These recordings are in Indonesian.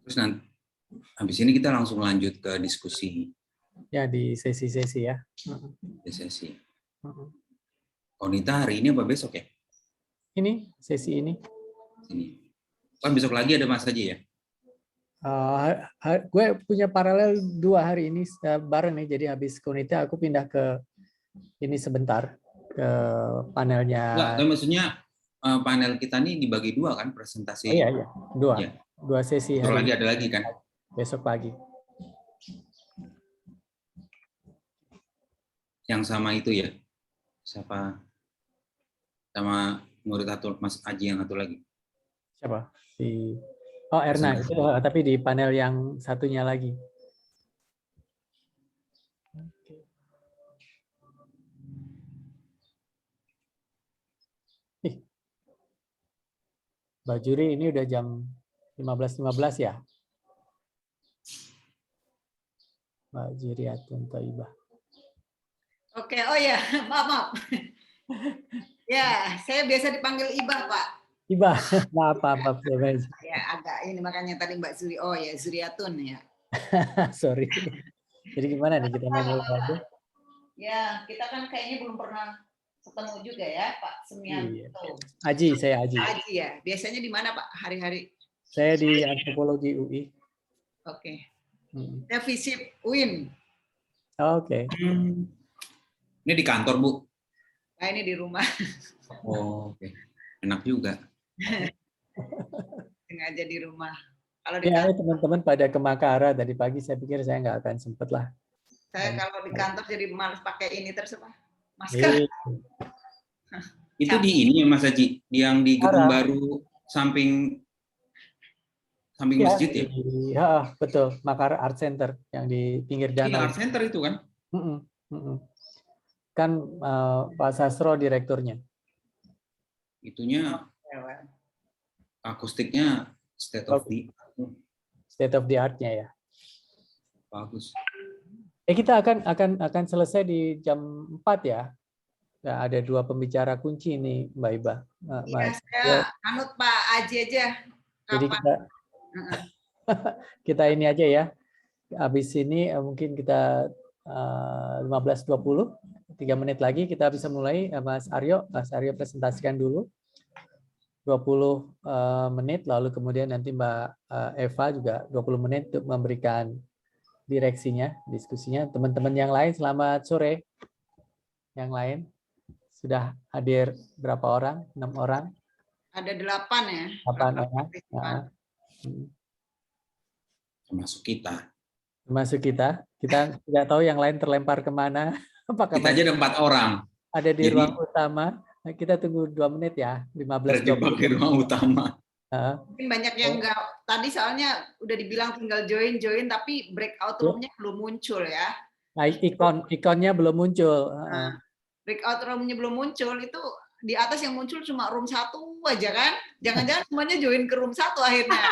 Terus nanti habis ini kita langsung lanjut ke diskusi. Ya, di sesi-sesi ya. Di sesi. Konita hari ini apa besok ya? Ini sesi ini. Ini. Kan besok lagi ada Mas Haji ya? Gue punya paralel 2 hari ini bareng nih. Jadi habis Konita aku pindah ke ini sebentar ke panelnya. Enggak, tapi maksudnya panel kita nih dibagi 2 kan presentasi. Oh iya, 2. Ya. 2 sesi Besok hari lagi ini. ada lagi kan? Besok pagi. Yang sama itu ya? Siapa? Sama murid satu, Mas Aji yang satu lagi. Siapa? Oh, Erna itu, tapi di panel yang satunya lagi. Mbak Juri, ini udah jam 15.15 ya? Mbak Juri Atun Taibah. Oke, oh ya, maaf. Ya, saya biasa dipanggil Ibah, Pak. Ibah, maaf. Ya, agak ini makanya tadi Mbak Zuri. Oh ya, Zuriatun ya. Sorry. Jadi gimana nih kita main aja? Ya, kita kan kayaknya belum pernah ketemu juga ya, Pak Semianto. Iya. Aji, saya Aji. Aji ya. Biasanya di mana, Pak, hari-hari? Saya di Antropologi UI. Oke. Saya visip UIN. Oke. Ini di kantor, Bu? Nah, ini di rumah. Oh, oke. Enak juga. Sengaja di rumah. Kalau di Ya, kantor, teman-teman pada ke Makara tadi pagi, saya pikir saya nggak akan sempet lah. saya kalau di kantor jadi malas pakai ini terus, Pak. Masker. Itu di ini ya, Mas Haji, yang di Gedung Baru samping masjid ya? Iya, betul. Makara Art Center yang di pinggir Ini danau. Art Center itu kan? Kan Pak Sastro direkturnya. Itunya akustiknya state of the art-nya ya. Bagus. Kita akan selesai di jam 4 ya. Nah, ada 2 pembicara kunci nih, Mbak Iba. Iya, saya anut Pak Aji aja. Jadi kita ini aja ya. Habis ini mungkin kita 15.20, 3 menit lagi kita bisa mulai. Mas Aryo presentasikan dulu 20 menit, lalu kemudian nanti Mbak Eva juga 20 menit untuk memberikan direksinya, diskusinya. Teman-teman yang lain selamat sore. Yang lain sudah hadir berapa orang? 6 orang? Ada 8 ya. 8 orang. Termasuk kita. Termasuk kita. Kita tidak tahu yang lain terlempar kemana. Apakah kita aja ada 4 orang. Ada di ruang utama. Kita tunggu 2 menit ya. 15-20. Di ruang utama. Mungkin banyak yang enggak. Tadi soalnya udah dibilang tinggal join, tapi breakout room-nya belum muncul ya. Nah, ikonnya belum muncul. Breakout room-nya belum muncul, itu di atas yang muncul cuma room 1 aja kan? Jangan-jangan semuanya join ke room 1 akhirnya.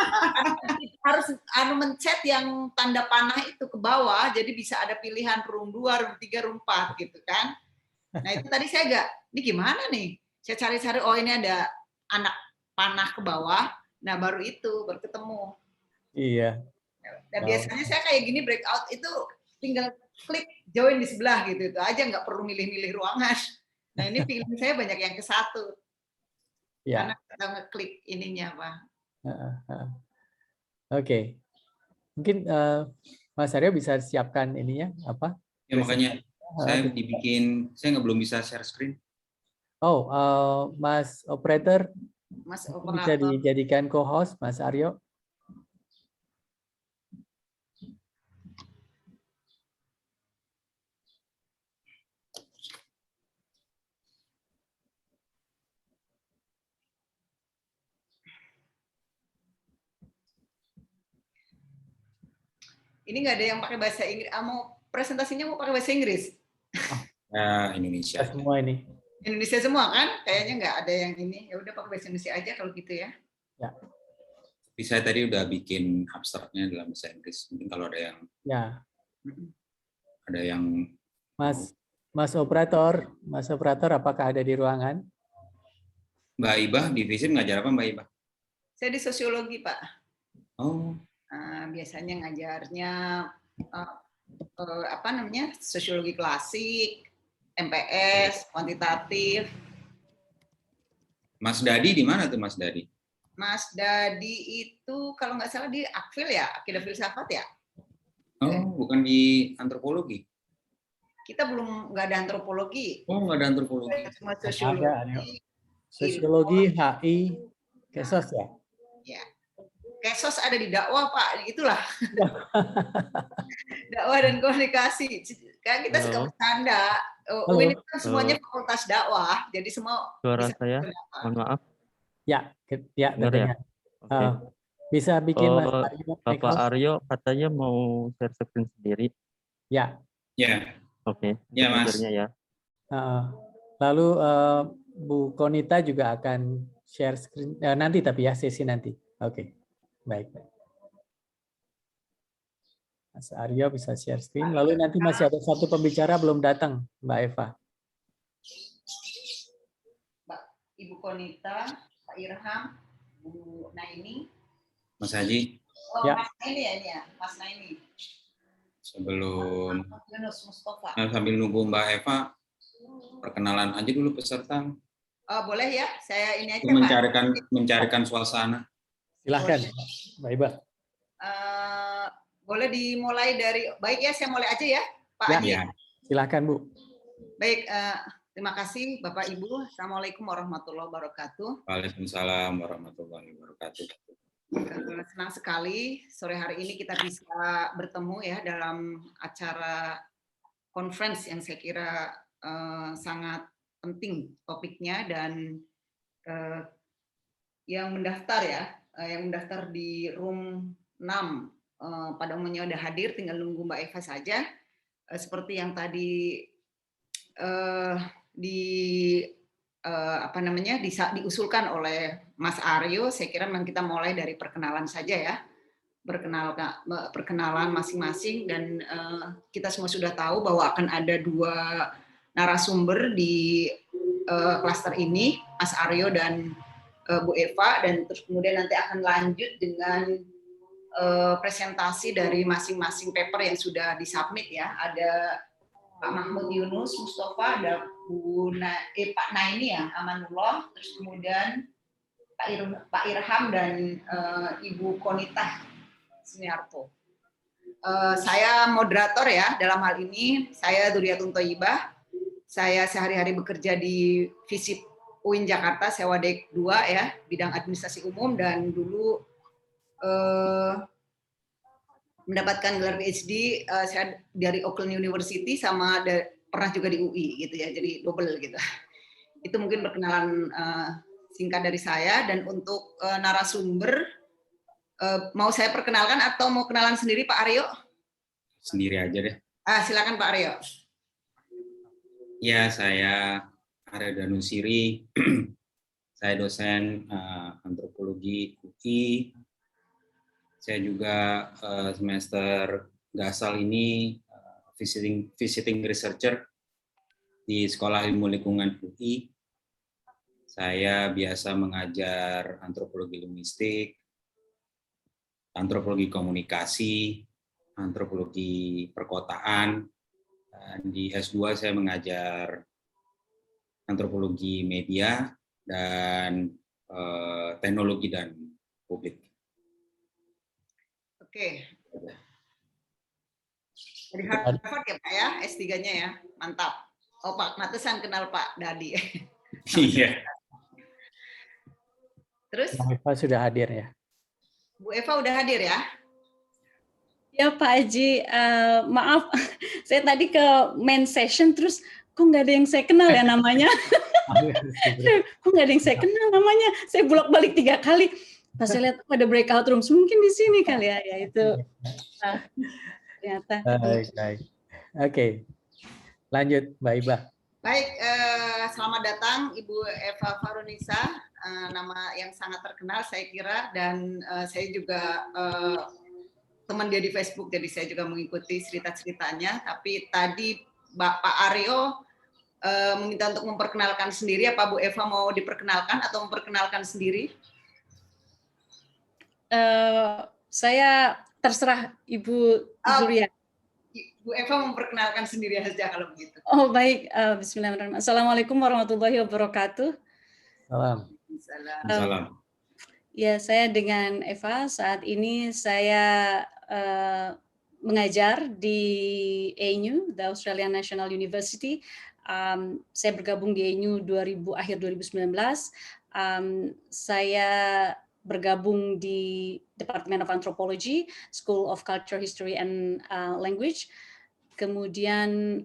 Harus mencet yang tanda panah itu ke bawah, jadi bisa ada pilihan room 2, room 3, room 4 gitu kan. Nah itu tadi saya ini gimana nih? Saya cari-cari, oh ini ada anak panah ke bawah, nah baru ketemu. Iya. Nah biasanya saya kayak gini breakout itu tinggal klik join di sebelah gitu, itu aja nggak perlu milih-milih ruangan. Nah ini pilihan saya banyak yang ke 1. Ya. Karena kita ngeklik ininya, Pak. Oke. Mungkin Mas Aryo bisa siapkan ininya apa? Ya makanya saya belum bisa share screen. Oh, Mas Operator bisa dijadikan co-host, Mas Aryo. Ini nggak ada yang pakai bahasa Inggris. Presentasinya mau pakai bahasa Inggris? Indonesia. Semua ini. Indonesia semua kan? Kayaknya nggak ada yang ini. Ya udah pakai bahasa Indonesia aja kalau gitu ya. Ya. Tapi saya tadi udah bikin abstraknya dalam bahasa Inggris. Mungkin kalau ada yang. Ya. Ada yang. Mas Operator, apakah ada di ruangan? Mbak Ibah di FISIP ngajar apa Mbak Ibah? Saya di sosiologi, Pak. Oh, Biasanya ngajarnya apa namanya, sosiologi klasik, MPS, kuantitatif. Mas Dadi di mana tuh Mas Dadi? Mas Dadi itu kalau nggak salah di Akfil ya, Akidah Filsafat ya. Oh, bukan di antropologi. Kita belum nggak ada antropologi. Oh, nggak ada antropologi. Cuma Ada, sosiologi. Sosiologi, HI, Kesos ya. Ya. Kesos ada di dakwah, Pak. Itulah. Dakwah dan komunikasi. Kan kita suka bercanda. UIN itu kan semuanya fakultas dakwah. Jadi semua Suara bisa saya, berdakwah. mohon maaf. Ya, ya Dengar ya? tentunya. Oke. Bisa bikin Mas Oh, Aryo Bapak take-off? Aryo katanya mau share screen sendiri. Ya. Ya, Oke, ya Mas. belajarnya ya. Lalu Bu Konita juga akan share screen nanti, tapi ya sesi nanti. Oke, baik. Mas Aryo bisa share screen. Lalu nanti masih ada satu pembicara belum datang, Mbak Eva. Ibu Konita, Pak Irham, Bu Naini. Mas Haji. Oh, Ya. Mas Naini ya ini ya, Mas Naini. Sebelum Yunus Mustafa. sambil nunggu Mbak Eva, perkenalan aja dulu peserta. Boleh ya, saya ini aja Mencarikan suasana. Silahkan, Mbak Iba. Boleh dimulai dari, baik ya, saya mulai aja ya, Pak Ya. Haji. Ya. Silahkan, Bu. Baik, terima kasih Bapak Ibu. Assalamualaikum warahmatullahi wabarakatuh. Waalaikumsalam warahmatullahi wabarakatuh. Senang sekali sore hari ini kita bisa bertemu ya dalam acara conference yang saya kira sangat penting topiknya, dan yang mendaftar di room 6 pada umumnya udah hadir, tinggal nunggu Mbak Eva saja. Seperti yang tadi diusulkan oleh Mas Aryo, saya kira memang kita mulai dari perkenalan saja ya, perkenalan masing-masing, dan kita semua sudah tahu bahwa akan ada 2 narasumber di klaster ini, Mas Aryo dan Bu Eva, dan terus kemudian nanti akan lanjut dengan presentasi dari masing-masing paper yang sudah disubmit ya. Ada Pak Mahmud Yunus Mustafa, ada Pak Naini ya, Amanullah, terus kemudian Pak Irham dan Ibu Konita Siniarto. Saya moderator ya dalam hal ini. Saya Duriatun Thoyibah. Saya sehari-hari bekerja di FISIP UIN Jakarta, Sewadek 2 ya, bidang administrasi umum, dan dulu mendapatkan gelar PhD saya dari Auckland University, sama pernah juga di UI gitu ya, jadi double gitu. Itu mungkin perkenalan singkat dari saya. Dan untuk narasumber, mau saya perkenalkan atau mau kenalan sendiri Pak Aryo? Sendiri aja deh. Silakan Pak Aryo. Ya, saya Aryo Danusiri. Saya dosen antropologi UI. Saya juga semester gasal ini visiting researcher di Sekolah Ilmu Lingkungan UI. Saya biasa mengajar antropologi linguistik, antropologi komunikasi, antropologi perkotaan. Dan di S2 saya mengajar antropologi media dan teknologi dan publik. Oke. Dari Harvard ya Pak ya, S3-nya ya, mantap. Oh Pak Matesan kenal Pak Dadi. Iya. Terus? Bu Eva sudah hadir ya. Bu Eva udah hadir ya? Ya Pak Haji, maaf, saya tadi ke main session terus kok nggak ada yang saya kenal ya namanya. Kok nggak ada yang saya kenal namanya. Saya bolak-balik 3 kali. Pas saya lihat ada breakout rooms, mungkin di sini kali ya, itu. Ternyata. Baik. Oke, lanjut Mbak Iba. Baik, selamat datang Ibu Eva Farunisa, nama yang sangat terkenal saya kira, dan saya juga teman dia di Facebook, jadi saya juga mengikuti cerita-ceritanya. Tapi tadi Pak Aryo meminta untuk memperkenalkan sendiri. Apa Bu Eva mau diperkenalkan atau memperkenalkan sendiri? Saya terserah Ibu Zulia. Bu Eva memperkenalkan sendiri saja kalau begitu. Oh baik, Bismillahirrahmanirrahim. Assalamualaikum warahmatullahi wabarakatuh. Salam. Salam. Ya, saya dengan Eva. Saat ini saya mengajar di ANU, the Australian National University. Saya bergabung di ANU akhir 2019. Saya bergabung di Department of Anthropology, School of Culture, History and Language. Kemudian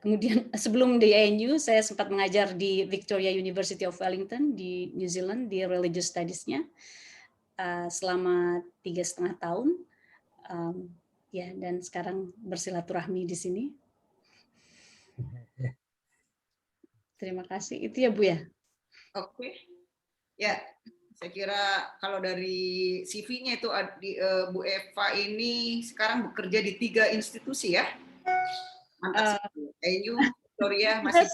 kemudian sebelum di ANU saya sempat mengajar di Victoria University of Wellington di New Zealand di Religious Studies-nya selama 3,5 tahun. Dan sekarang bersilaturahmi di sini. Terima kasih. Itu ya Bu ya. Oke. Ya, saya kira kalau dari CV-nya itu Bu Eva ini sekarang bekerja di 3 institusi ya. Mantap. ANU, Victoria masih.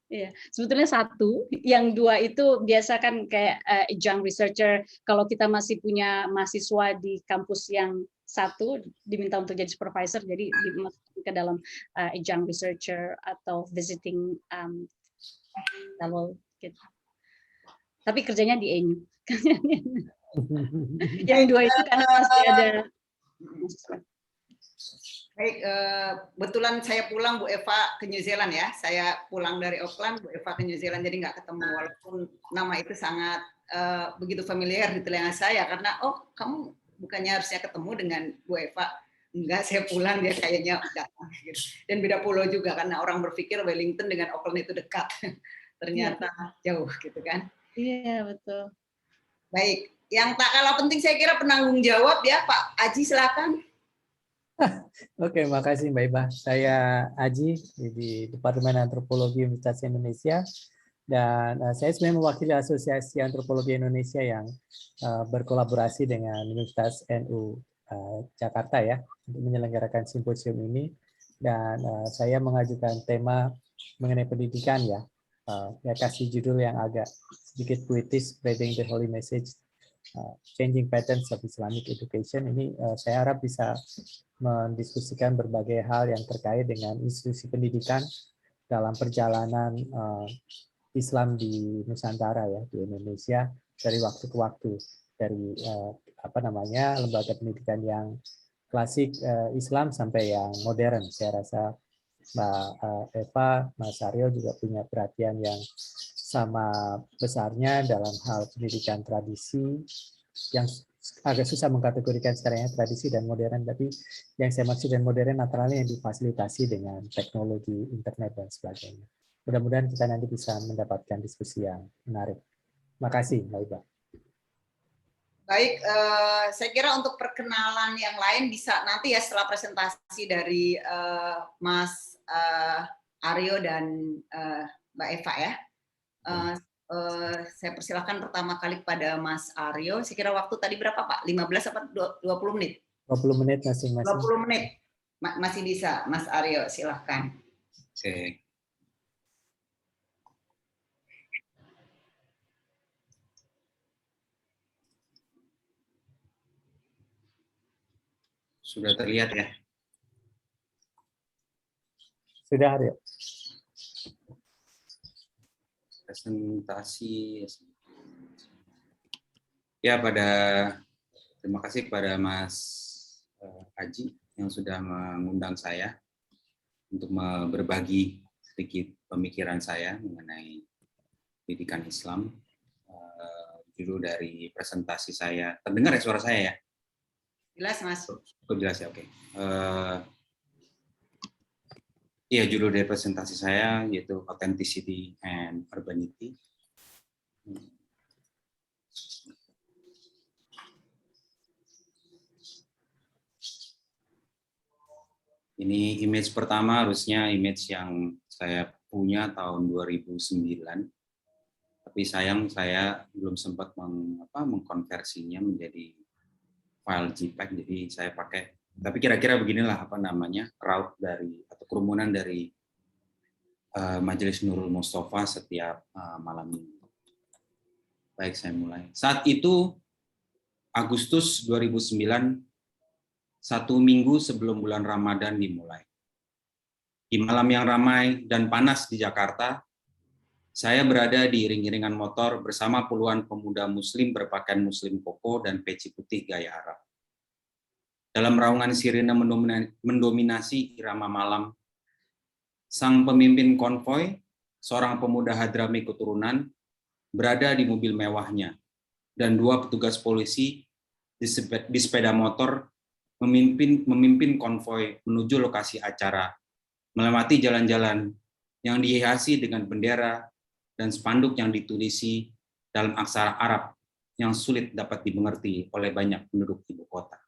Iya, sebetulnya 1, yang 2 itu biasa kan kayak adjunct researcher. Kalau kita masih punya mahasiswa di kampus yang 1 diminta untuk jadi supervisor, jadi dimasukkan ke dalam adjunct researcher atau visiting fellow gitu. Tapi kerjanya di ANU. Yang 2 itu karena masih ada. Baik, kebetulan saya pulang Bu Eva ke New Zealand ya. Saya pulang dari Auckland, Bu Eva ke New Zealand, jadi nggak ketemu. Walaupun nama itu sangat begitu familiar di telinga saya, karena kamu bukannya harusnya ketemu dengan Bu Eva. Enggak, saya pulang dia kayaknya datang. Gitu. Dan beda pulau juga, karena orang berpikir Wellington dengan Auckland itu dekat. Ternyata jauh gitu kan. Iya, betul. Baik, yang tak kalah penting saya kira penanggung jawab ya, Pak Aji, silakan. Oke, makasih Mbak Iba. Saya Aji di Departemen Antropologi Universitas Indonesia, dan saya sebenarnya mewakili Asosiasi Antropologi Indonesia yang berkolaborasi dengan Universitas NU Jakarta ya untuk menyelenggarakan simposium ini. Dan saya mengajukan tema mengenai pendidikan ya. Saya kasih judul yang agak sedikit puitis, Spreading the Holy Message, Changing Patterns of Islamic Education. Ini saya harap bisa mendiskusikan berbagai hal yang terkait dengan institusi pendidikan dalam perjalanan Islam di Nusantara ya, di Indonesia dari waktu ke waktu, dari lembaga pendidikan yang klasik Islam sampai yang modern. Saya rasa Mbak Eva, Mas Aryo juga punya perhatian yang sama besarnya dalam hal pendidikan tradisi yang agak susah mengkategorikan sekarang ya, tradisi dan modern, tapi yang saya maksud dengan modern antara lain yang difasilitasi dengan teknologi internet dan sebagainya. Mudah-mudahan kita nanti bisa mendapatkan diskusi yang menarik. Terima kasih, Mbak Iba. Baik, saya kira untuk perkenalan yang lain bisa nanti ya setelah presentasi dari Mas Aryo dan Mbak Eva ya. Saya persilakan pertama kali kepada Mas Aryo. Saya kira waktu tadi berapa Pak? 15 apa 20 menit? 20 menit masing-masing. 20 menit. Masih bisa, Mas Aryo, silahkan. Oke. Sudah terlihat ya? Sudah, Aryo. Presentasi ya, terima kasih kepada Mas Aji yang sudah mengundang saya untuk berbagi sedikit pemikiran saya mengenai pendidikan Islam. Judul dari presentasi saya, terdengar ya suara saya ya? Jelas Mas. Jelas ya, oke. Iya, judul dari presentasi saya yaitu Authenticity and Urbanity. Ini image pertama, harusnya image yang saya punya tahun 2009. Tapi sayang saya belum sempat mengkonversinya menjadi file JPEG, jadi saya pakai. Tapi kira-kira beginilah crowd dari atau kerumunan dari Majelis Nurul Mustafa setiap malam minggu. Baik, saya mulai. Saat itu, Agustus 2009, 1 minggu sebelum bulan Ramadan dimulai. Di malam yang ramai dan panas di Jakarta, saya berada di iring-iringan motor bersama puluhan pemuda muslim berpakaian muslim koko dan peci putih gaya Arab. Dalam raungan sirine mendominasi irama malam, sang pemimpin konvoi, seorang pemuda Hadrami keturunan, berada di mobil mewahnya, dan 2 petugas polisi di sepeda motor memimpin konvoi menuju lokasi acara, melewati jalan-jalan yang dihiasi dengan bendera dan spanduk yang ditulisi dalam aksara Arab yang sulit dapat dimengerti oleh banyak penduduk ibu kota.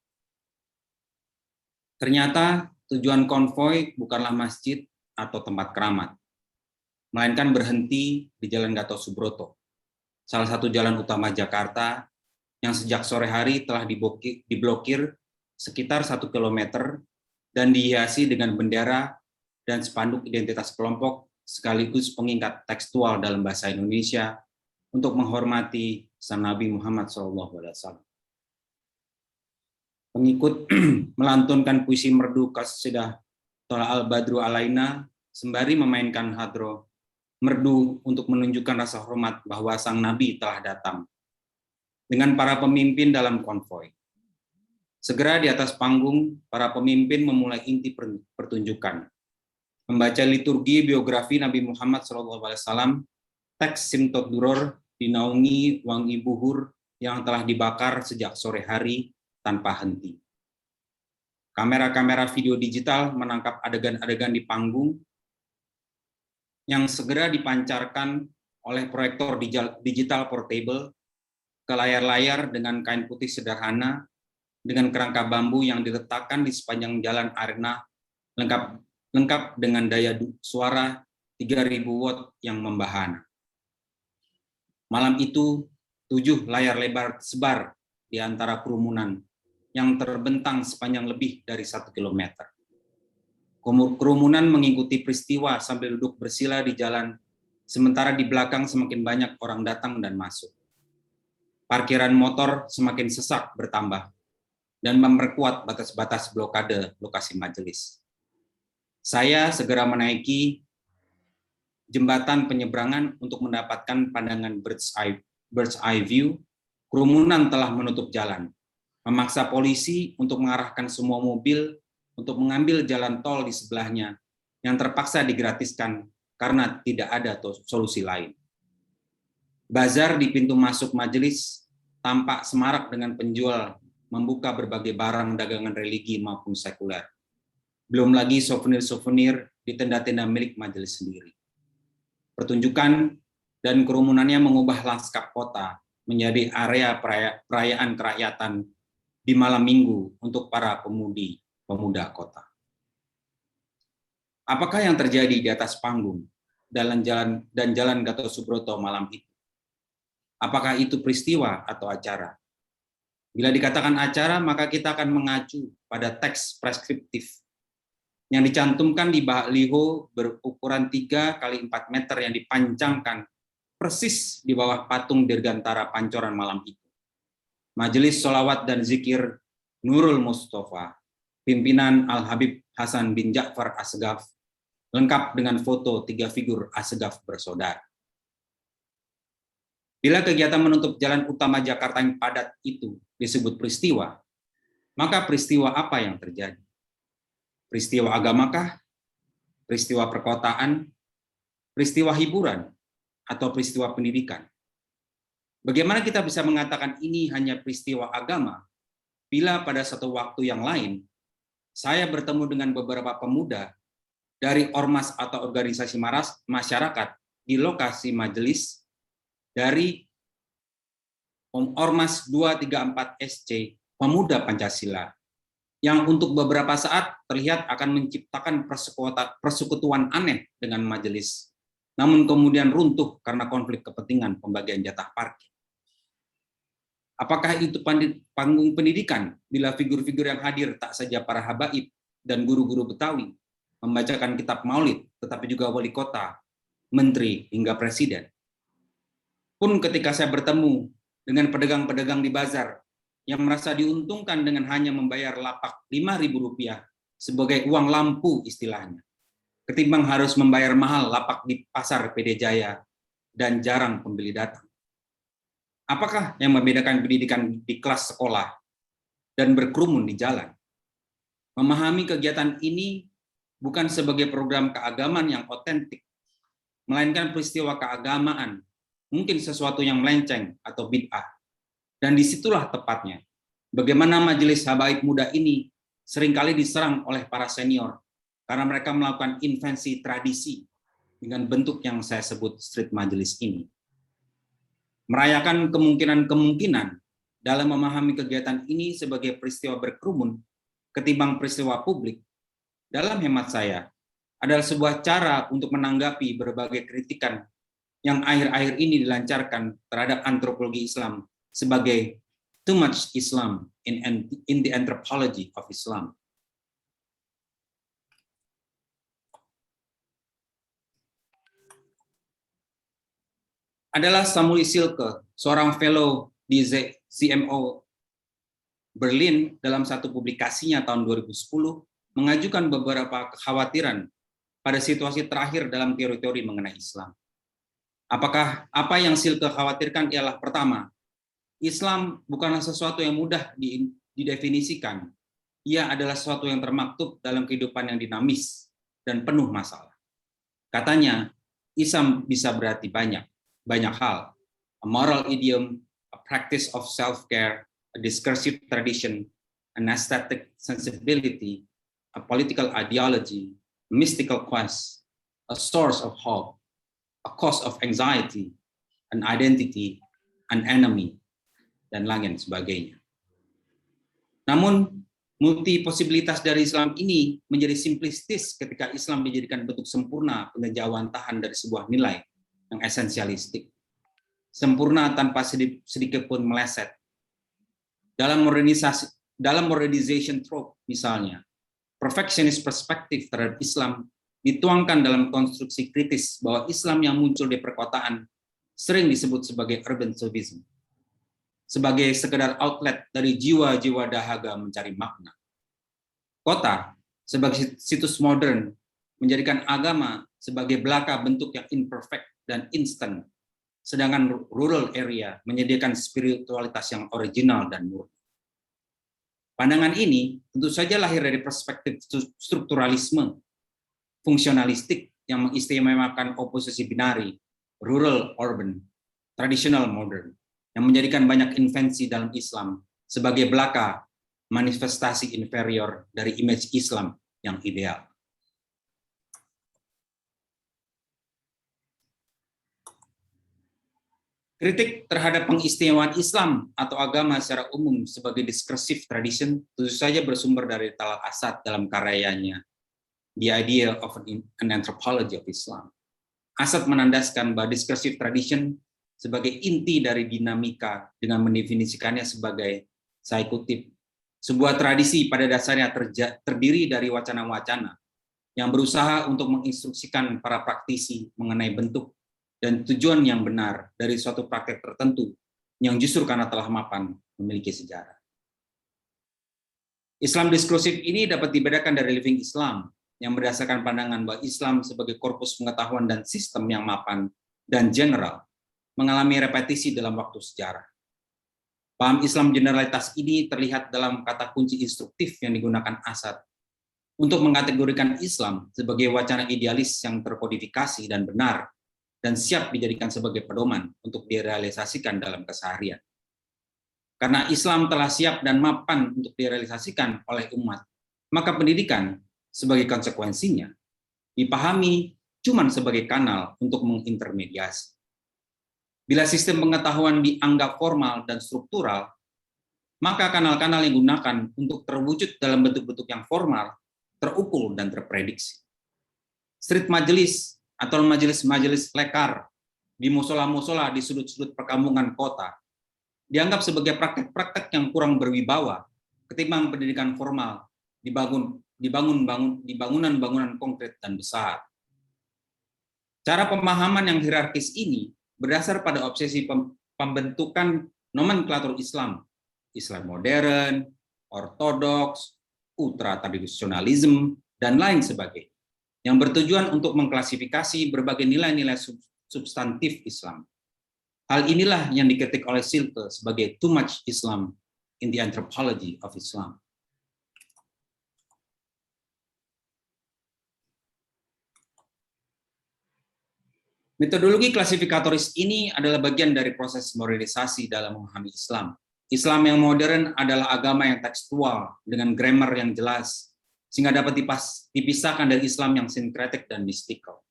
Ternyata tujuan konvoi bukanlah masjid atau tempat keramat, melainkan berhenti di Jalan Gatot Subroto, salah satu jalan utama Jakarta yang sejak sore hari telah diblokir sekitar 1 kilometer dan dihiasi dengan bendera dan spanduk identitas kelompok sekaligus pengingat tekstual dalam bahasa Indonesia untuk menghormati Sang Nabi Muhammad SAW. Pengikut melantunkan puisi merdu qasidah Thala al-Badru alaina sembari memainkan hadroh merdu untuk menunjukkan rasa hormat bahwa Sang Nabi telah datang dengan para pemimpin dalam konvoi. Segera di atas panggung, para pemimpin memulai inti pertunjukan. Membaca liturgi biografi Nabi Muhammad SAW, teks Simtot Duror dinaungi wangi buhur yang telah dibakar sejak sore hari tanpa henti. Kamera-kamera video digital menangkap adegan-adegan di panggung yang segera dipancarkan oleh proyektor digital portable ke layar-layar dengan kain putih sederhana dengan kerangka bambu yang diletakkan di sepanjang jalan arena lengkap dengan daya suara 3000 watt yang membahana. Malam itu 7 layar lebar sebar di antara kerumunan yang terbentang sepanjang lebih dari 1 kilometer. Kerumunan mengikuti peristiwa sambil duduk bersila di jalan, sementara di belakang semakin banyak orang datang dan masuk. Parkiran motor semakin sesak bertambah dan memperkuat batas-batas blokade lokasi majelis. Saya segera menaiki jembatan penyeberangan untuk mendapatkan pandangan bird's eye view. Kerumunan telah menutup jalan, memaksa polisi untuk mengarahkan semua mobil untuk mengambil jalan tol di sebelahnya yang terpaksa digratiskan karena tidak ada solusi lain. Bazar di pintu masuk majelis tampak semarak dengan penjual membuka berbagai barang dagangan religi maupun sekuler. Belum lagi souvenir-souvenir di tenda-tenda milik majelis sendiri. Pertunjukan dan kerumunannya mengubah lanskap kota menjadi area perayaan kerakyatan di malam minggu untuk para pemuda kota. Apakah yang terjadi di atas panggung dan jalan Gatot Subroto malam itu? Apakah itu peristiwa atau acara? Bila dikatakan acara, maka kita akan mengacu pada teks preskriptif yang dicantumkan di baliho berukuran 3 x 4 meter yang dipancangkan persis di bawah patung Dirgantara Pancoran malam itu. Majelis Sholawat dan Zikir Nurul Mustafa, pimpinan Al-Habib Hasan bin Ja'far Assegaf, lengkap dengan foto 3 figur Assegaf bersaudara. Bila kegiatan menutup jalan utama Jakarta yang padat itu disebut peristiwa, maka peristiwa apa yang terjadi? Peristiwa agamakah? Peristiwa perkotaan? Peristiwa hiburan? Atau peristiwa pendidikan? Bagaimana kita bisa mengatakan ini hanya peristiwa agama, bila pada satu waktu yang lain, saya bertemu dengan beberapa pemuda dari ormas atau organisasi masyarakat di lokasi majelis dari Ormas 234 SC Pemuda Pancasila yang untuk beberapa saat terlihat akan menciptakan persekutuan aneh dengan majelis, namun kemudian runtuh karena konflik kepentingan pembagian jatah parkir. Apakah itu panggung pendidikan bila figur-figur yang hadir tak saja para habaib dan guru-guru Betawi membacakan kitab maulid, tetapi juga wali kota, menteri, hingga presiden? Pun ketika saya bertemu dengan pedagang-pedagang di bazar yang merasa diuntungkan dengan hanya membayar lapak Rp5.000 sebagai uang lampu istilahnya, ketimbang harus membayar mahal lapak di pasar PD Jaya dan jarang pembeli datang. Apakah yang membedakan pendidikan di kelas sekolah dan berkerumun di jalan? Memahami kegiatan ini bukan sebagai program keagamaan yang otentik, melainkan peristiwa keagamaan, mungkin sesuatu yang melenceng atau bid'ah. Dan disitulah tepatnya bagaimana majelis habaib muda ini seringkali diserang oleh para senior karena mereka melakukan invensi tradisi dengan bentuk yang saya sebut street majelis ini. Merayakan kemungkinan-kemungkinan dalam memahami kegiatan ini sebagai peristiwa berkerumun ketimbang peristiwa publik, dalam hemat saya, adalah sebuah cara untuk menanggapi berbagai kritikan yang akhir-akhir ini dilancarkan terhadap antropologi Islam sebagai too much Islam in the anthropology of Islam. Adalah Samuel Silke, seorang fellow di CMO Berlin, dalam satu publikasinya tahun 2010 mengajukan beberapa kekhawatiran pada situasi terakhir dalam teori-teori mengenai Islam. Apakah apa yang Silke khawatirkan ialah pertama, Islam bukanlah sesuatu yang mudah didefinisikan. Ia adalah sesuatu yang termaktub dalam kehidupan yang dinamis dan penuh masalah. Katanya, Islam bisa berarti banyak hal. A moral idiom, a practice of self-care, a discursive tradition, an aesthetic sensibility, a political ideology, a mystical quest, a source of hope, a cause of anxiety, an identity, an enemy, dan lain sebagainya. Namun, multi posibilitas dari Islam ini menjadi simplistis ketika Islam dijadikan bentuk sempurna pengejawantahan dari sebuah nilai yang esensialistik. Sempurna tanpa sedikit pun meleset. Dalam modernization trope misalnya, perfectionist perspektif terhadap Islam dituangkan dalam konstruksi kritis bahwa Islam yang muncul di perkotaan sering disebut sebagai urban Sufism, sebagai sekedar outlet dari jiwa-jiwa dahaga mencari makna. Kota sebagai situs modern menjadikan agama sebagai belaka bentuk yang imperfect dan instant, sedangkan rural area menyediakan spiritualitas yang original dan murni. Pandangan ini tentu saja lahir dari perspektif strukturalisme, fungsionalistik yang mengistimewakan oposisi binari, rural-urban, traditional-modern, yang menjadikan banyak invensi dalam Islam sebagai belaka manifestasi inferior dari image Islam yang ideal. Kritik terhadap pengistimewaan Islam atau agama secara umum sebagai discursive tradition tentu saja bersumber dari Talal Asad dalam karyanya The Idea of an Anthropology of Islam. Asad menandaskan bahwa discursive tradition sebagai inti dari dinamika dengan mendefinisikannya sebagai, saya kutip, sebuah tradisi pada dasarnya terdiri dari wacana-wacana yang berusaha untuk menginstruksikan para praktisi mengenai bentuk dan tujuan yang benar dari suatu praktek tertentu yang justru karena telah mapan memiliki sejarah. Islam diskursif ini dapat dibedakan dari living Islam yang berdasarkan pandangan bahwa Islam sebagai korpus pengetahuan dan sistem yang mapan dan general mengalami repetisi dalam waktu sejarah. Paham Islam generalitas ini terlihat dalam kata kunci instruktif yang digunakan Asad untuk mengkategorikan Islam sebagai wacana idealis yang terkodifikasi dan benar dan siap dijadikan sebagai pedoman untuk direalisasikan dalam keseharian. Karena Islam telah siap dan mapan untuk direalisasikan oleh umat, maka pendidikan sebagai konsekuensinya dipahami cuma sebagai kanal untuk mengintermediasi. Bila sistem pengetahuan dianggap formal dan struktural, maka kanal-kanal yang digunakan untuk terwujud dalam bentuk-bentuk yang formal terukur dan terprediksi. Street majelis atau majelis-majelis lekar di musola-musola di sudut-sudut perkampungan kota dianggap sebagai praktek-praktek yang kurang berwibawa ketimbang pendidikan formal di bangunan-bangunan konkret dan besar. Cara pemahaman yang hierarkis ini berdasar pada obsesi pembentukan nomenklatur Islam, Islam modern, ortodoks, ultra-tradisionalisme, dan lain sebagainya, yang bertujuan untuk mengklasifikasi berbagai nilai-nilai substantif Islam. Hal inilah yang dikritik oleh Silke sebagai too much Islam in the anthropology of Islam. Metodologi klasifikatoris ini adalah bagian dari proses modernisasi dalam memahami Islam. Islam yang modern adalah agama yang tekstual dengan grammar yang jelas, sehingga dapat dipisahkan dari Islam yang sinkretik dan mistikal.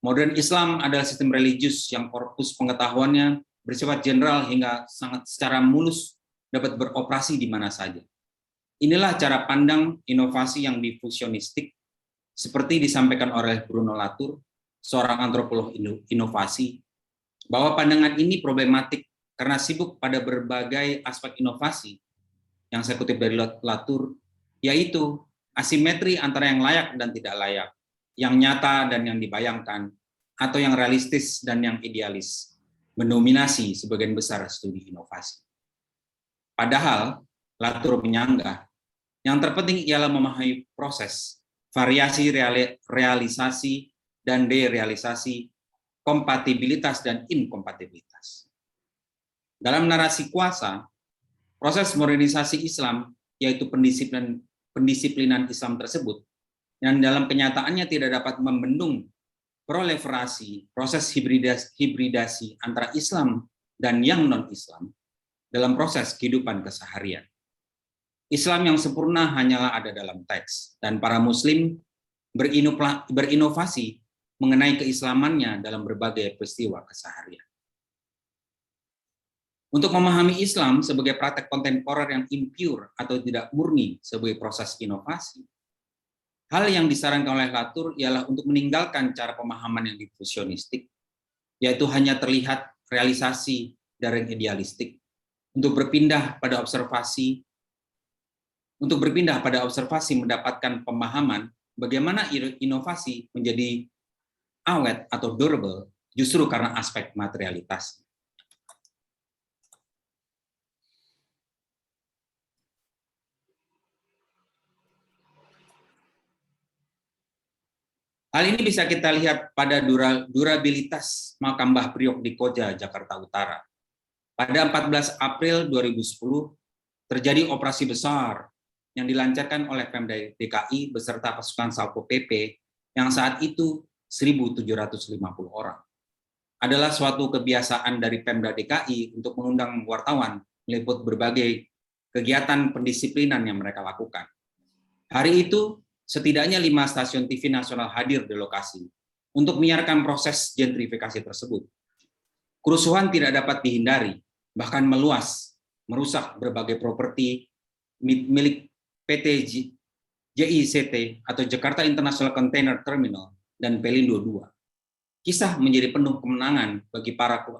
Modern Islam adalah sistem religius yang korpus pengetahuannya bersifat general hingga sangat secara mulus dapat beroperasi di mana saja. Inilah cara pandang inovasi yang difusionistik, seperti disampaikan oleh Bruno Latour, seorang antropolog inovasi, bahwa pandangan ini problematik karena sibuk pada berbagai aspek inovasi yang saya kutip dari Latour, yaitu asimetri antara yang layak dan tidak layak, yang nyata dan yang dibayangkan, atau yang realistis dan yang idealis, mendominasi sebagian besar studi inovasi. Padahal, Latour menyanggah, yang terpenting ialah memahami proses, variasi realisasi, dan derealisasi, kompatibilitas dan inkompatibilitas. Dalam narasi kuasa, proses modernisasi Islam, yaitu pendisiplinan Islam tersebut, yang dalam kenyataannya tidak dapat membendung proliferasi proses hibridasi antara Islam dan yang non-Islam dalam proses kehidupan keseharian. Islam yang sempurna hanyalah ada dalam teks, dan para Muslim berinovasi mengenai keislamannya dalam berbagai peristiwa keseharian. Untuk memahami Islam sebagai praktek kontemporer yang impure atau tidak murni sebagai proses inovasi, hal yang disarankan oleh Latour ialah untuk meninggalkan cara pemahaman yang difusionistik, yaitu hanya terlihat realisasi dari yang idealistik, untuk berpindah pada observasi mendapatkan pemahaman bagaimana inovasi menjadi awet atau durable justru karena aspek materialitas. Hal ini bisa kita lihat pada durabilitas makam Mbah Priok di Koja, Jakarta Utara. Pada 14 April 2010 terjadi operasi besar yang dilancarkan oleh Pemda DKI beserta pasukan Satpol PP yang saat itu 1.750 orang. Adalah suatu kebiasaan dari Pemda DKI untuk mengundang wartawan meliput berbagai kegiatan pendisiplinan yang mereka lakukan. Hari itu, setidaknya 5 stasiun TV nasional hadir di lokasi untuk menyiarkan proses gentrifikasi tersebut. Kerusuhan tidak dapat dihindari, bahkan meluas, merusak berbagai properti milik PT JICT atau Jakarta International Container Terminal dan Pelindo II. Kisah menjadi penuh kemenangan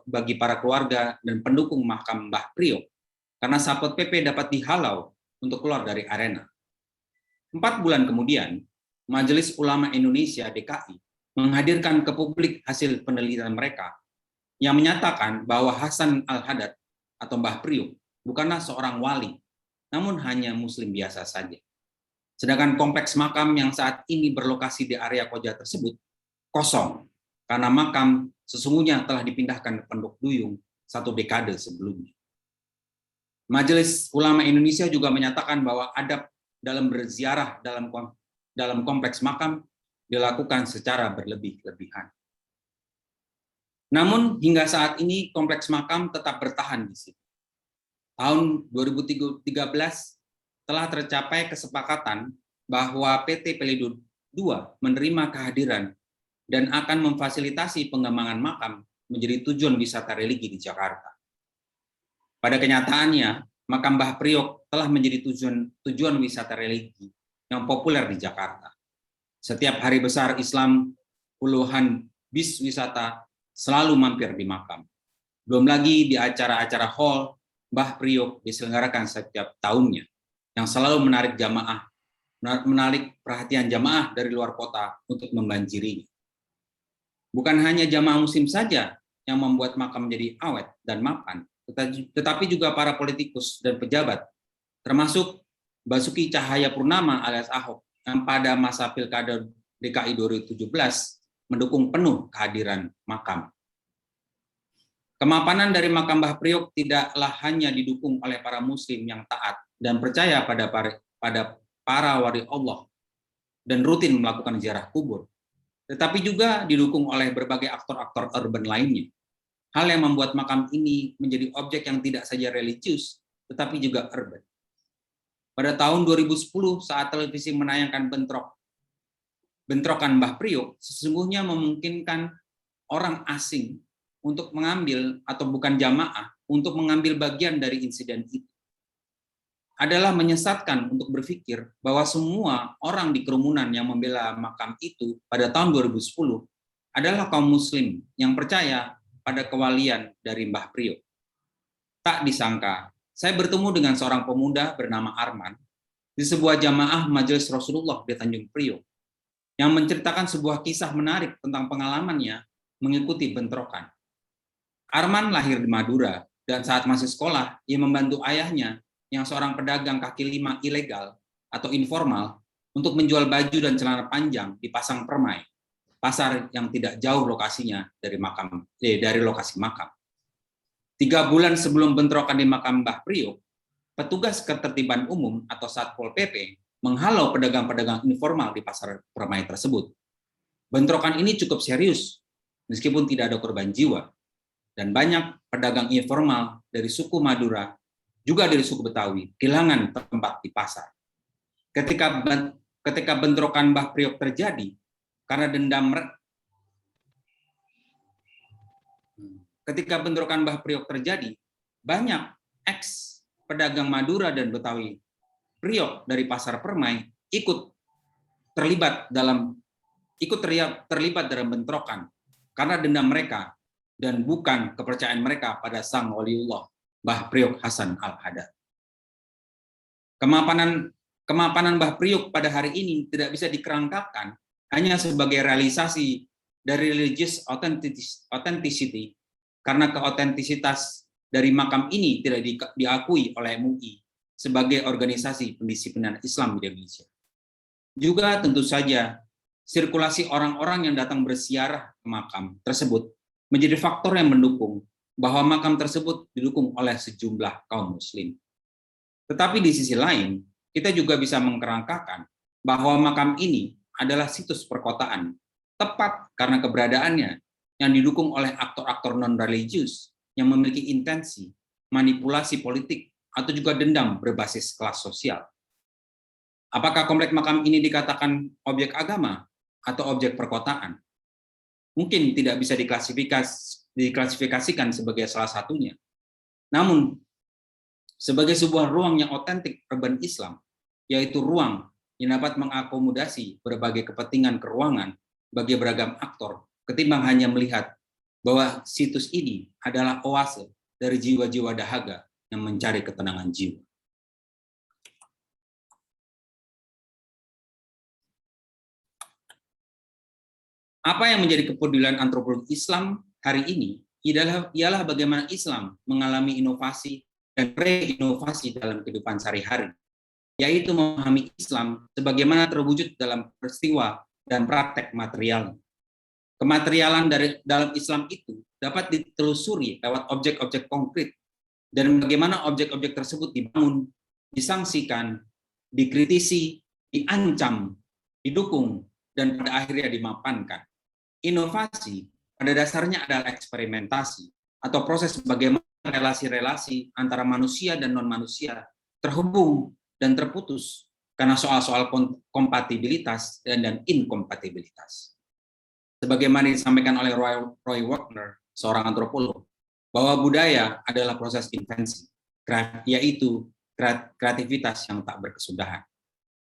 bagi para keluarga dan pendukung makam Mbah Priok karena Satpol PP dapat dihalau untuk keluar dari arena. 4 bulan kemudian, Majelis Ulama Indonesia DKI menghadirkan ke publik hasil penelitian mereka yang menyatakan bahwa Hasan Al-Haddad atau Mbah Priok bukanlah seorang wali, namun hanya muslim biasa saja. Sedangkan kompleks makam yang saat ini berlokasi di area Koja tersebut kosong, karena makam sesungguhnya telah dipindahkan ke Pondok Duyung 1 dekade sebelumnya. Majelis Ulama Indonesia juga menyatakan bahwa adab dalam berziarah dalam kompleks makam dilakukan secara berlebih-lebihan. Namun hingga saat ini kompleks makam tetap bertahan di situ. Tahun 2013 telah tercapai kesepakatan bahwa PT Pelindo II menerima kehadiran dan akan memfasilitasi pengembangan makam menjadi tujuan wisata religi di Jakarta. Pada kenyataannya, makam Mbah Priok telah menjadi tujuan wisata religi yang populer di Jakarta. Setiap hari besar Islam, puluhan bis wisata selalu mampir di makam. Belum lagi di acara-acara hall Mbah Priok diselenggarakan setiap tahunnya, yang selalu menarik perhatian jamaah dari luar kota untuk membanjirinya. Bukan hanya jamaah muslim saja yang membuat makam menjadi awet dan mapan, tetapi juga para politikus dan pejabat, termasuk Basuki Cahayapurnama alias Ahok, yang pada masa Pilkada DKI 2017 mendukung penuh kehadiran makam. Kemapanan dari makam Mbah Priok tidaklah hanya didukung oleh para muslim yang taat dan percaya pada para wali Allah dan rutin melakukan ziarah kubur, tetapi juga didukung oleh berbagai aktor-aktor urban lainnya. Hal yang membuat makam ini menjadi objek yang tidak saja religius, tetapi juga urban. Pada tahun 2010, saat televisi menayangkan bentrokan Mbah Priok, sesungguhnya memungkinkan orang asing untuk mengambil, atau bukan jamaah, untuk mengambil bagian dari insiden itu. Adalah menyesatkan untuk berpikir bahwa semua orang di kerumunan yang membela makam itu pada tahun 2010 adalah kaum muslim yang percaya pada kewalian dari Mbah Priok. Tak disangka, saya bertemu dengan seorang pemuda bernama Arman di sebuah jamaah Majelis Rasulullah di Tanjung Priok yang menceritakan sebuah kisah menarik tentang pengalamannya mengikuti bentrokan. Arman lahir di Madura dan saat masih sekolah, ia membantu ayahnya yang seorang pedagang kaki lima ilegal atau informal untuk menjual baju dan celana panjang di Pasang Permai, pasar yang tidak jauh lokasinya dari lokasi makam. 3 bulan sebelum bentrokan di makam Mbah Priok, petugas ketertiban umum atau Satpol PP menghalau pedagang-pedagang informal di pasar Permai tersebut. Bentrokan ini cukup serius, meskipun tidak ada korban jiwa, dan banyak pedagang informal dari suku Madura, juga dari suku Betawi, kehilangan tempat di pasar. Ketika bentrokan Mbah Priok terjadi, karena dendam banyak ex pedagang Madura dan Betawi Priok dari pasar Permai ikut terlibat dalam bentrokan karena dendam mereka dan bukan kepercayaan mereka pada sang waliullah Mbah Priok Hasan Al-Haddad. Kemapanan Mbah Priok pada hari ini tidak bisa dikerangkakan hanya sebagai realisasi dari religious authenticity, karena keautentisitas dari makam ini tidak diakui oleh MUI sebagai organisasi pendisiplinan Islam di Indonesia. Juga tentu saja sirkulasi orang-orang yang datang berziarah ke makam tersebut menjadi faktor yang mendukung bahwa makam tersebut didukung oleh sejumlah kaum muslim. Tetapi di sisi lain, kita juga bisa mengkerangkakan bahwa makam ini adalah situs perkotaan, tepat karena keberadaannya yang didukung oleh aktor-aktor non-religius yang memiliki intensi, manipulasi politik, atau juga dendam berbasis kelas sosial. Apakah komplek makam ini dikatakan objek agama atau objek perkotaan? Mungkin tidak bisa diklasifikasikan sebagai salah satunya. Namun, sebagai sebuah ruang yang otentik urban Islam, yaitu ruang yang dapat mengakomodasi berbagai kepentingan keruangan bagi beragam aktor, ketimbang hanya melihat bahwa situs ini adalah oase dari jiwa-jiwa dahaga yang mencari ketenangan jiwa. Apa yang menjadi kepedulian antropologi Islam hari ini ialah bagaimana Islam mengalami inovasi dan reinovasi dalam kehidupan sehari-hari, yaitu memahami Islam sebagaimana terwujud dalam peristiwa dan praktek material. Kematerialan dalam Islam itu dapat ditelusuri lewat objek-objek konkret, dan bagaimana objek-objek tersebut dibangun, disangsikan, dikritisi, diancam, didukung, dan pada akhirnya dimapankan. Inovasi pada dasarnya adalah eksperimentasi atau proses bagaimana relasi-relasi antara manusia dan non-manusia terhubung dan terputus karena soal-soal kompatibilitas dan inkompatibilitas. Sebagaimana disampaikan oleh Roy Wagner, seorang antropolog, bahwa budaya adalah proses invensi, yaitu kreativitas yang tak berkesudahan.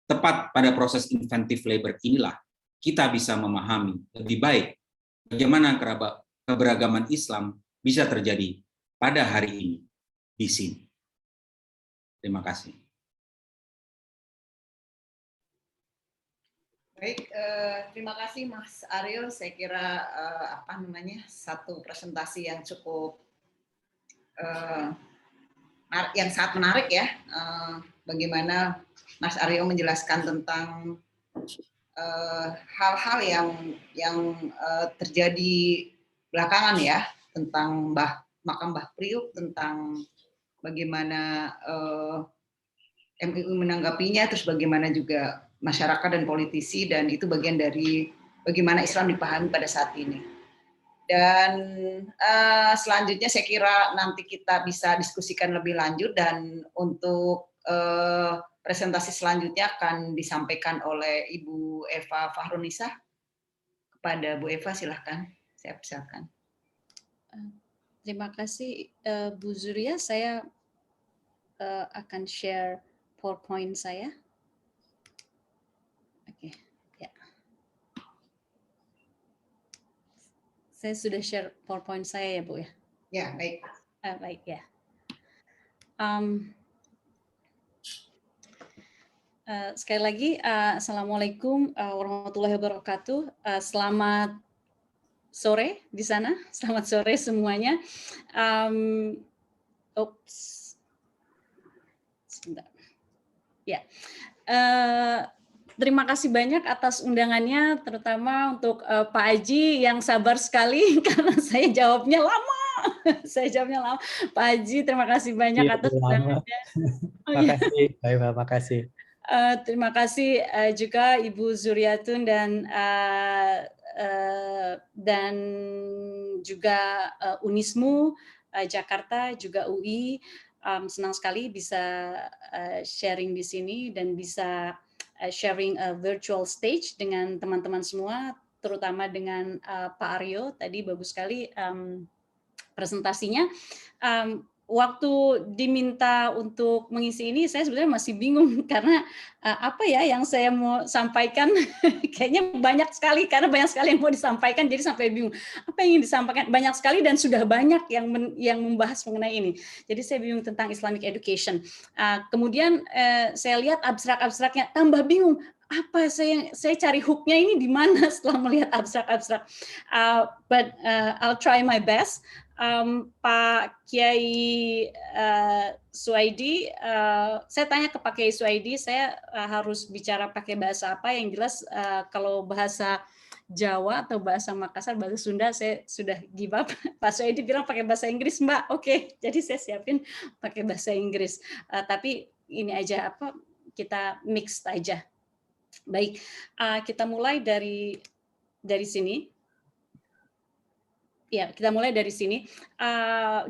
Tepat pada proses inventive labor inilah kita bisa memahami lebih baik bagaimana keberagaman Islam bisa terjadi pada hari ini di sini. Terima kasih. Baik, terima kasih Mas Aryo. Saya kira satu presentasi yang cukup yang sangat menarik ya. Bagaimana Mas Aryo menjelaskan tentang hal-hal yang terjadi belakangan ya, tentang makam Mbah Priuk, tentang bagaimana MUI menanggapinya, terus bagaimana juga masyarakat dan politisi, dan itu bagian dari bagaimana Islam dipahami pada saat ini. Dan selanjutnya saya kira nanti kita bisa diskusikan lebih lanjut, dan untuk presentasi selanjutnya akan disampaikan oleh Ibu Eva Fahrunisa. Kepada Bu Eva, silahkan. Saya persilakan. Terima kasih Bu Zuria. Saya akan share PowerPoint saya. Oke, ya. Saya sudah share PowerPoint saya ya Bu ya. Ya, baik. Baik ya. Sekali lagi, Assalamualaikum warahmatullahi wabarakatuh. Selamat sore di sana, selamat sore semuanya. Sebentar. Ya, terima kasih banyak atas undangannya, terutama untuk Pak Haji yang sabar sekali karena saya jawabnya lama. Pak Haji, terima kasih banyak atas undangannya. Makasih, Pak Eva, makasih. Terima kasih juga Ibu Zuriatun dan juga Unismu Jakarta, juga UI. Senang sekali bisa sharing di sini dan bisa sharing a virtual stage dengan teman-teman semua, terutama dengan Pak Aryo. Tadi bagus sekali presentasinya. Waktu diminta untuk mengisi ini, saya sebenarnya masih bingung karena apa ya yang saya mau sampaikan. Kayaknya banyak sekali, karena banyak sekali yang mau disampaikan, jadi sampai bingung apa yang ingin disampaikan. Banyak sekali dan sudah banyak yang membahas mengenai ini. Jadi saya bingung tentang Islamic education. Kemudian saya lihat abstrak-abstraknya, tambah bingung. Apa saya cari hooknya ini di mana setelah melihat abstrak-abstrak. But I'll try my best. Pak Kiai Suwaidi, saya tanya ke Pak Kiai Suwaidi, saya harus bicara pakai bahasa apa? Yang jelas kalau bahasa Jawa atau bahasa Makassar, bahasa Sunda, saya sudah give up. Pak Suwaidi bilang pakai bahasa Inggris, Mbak. Oke, jadi saya siapin pakai bahasa Inggris. Tapi ini aja kita mixed aja. Baik, kita mulai dari sini. Ya, kita mulai dari sini.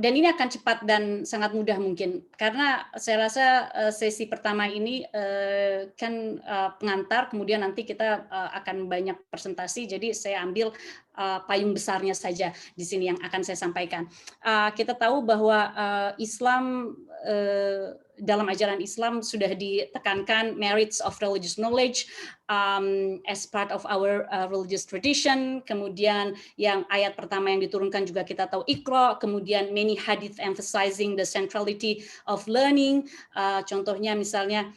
Dan ini akan cepat dan sangat mudah mungkin. Karena saya rasa sesi pertama ini kan pengantar, kemudian nanti kita akan banyak presentasi, jadi saya ambil payung besarnya saja di sini yang akan saya sampaikan. Kita tahu bahwa Islam, dalam ajaran Islam sudah ditekankan merits of religious knowledge as part of our religious tradition. Kemudian yang ayat pertama yang diturunkan juga kita tahu Iqra, kemudian many hadith emphasizing the centrality of learning. Contohnya misalnya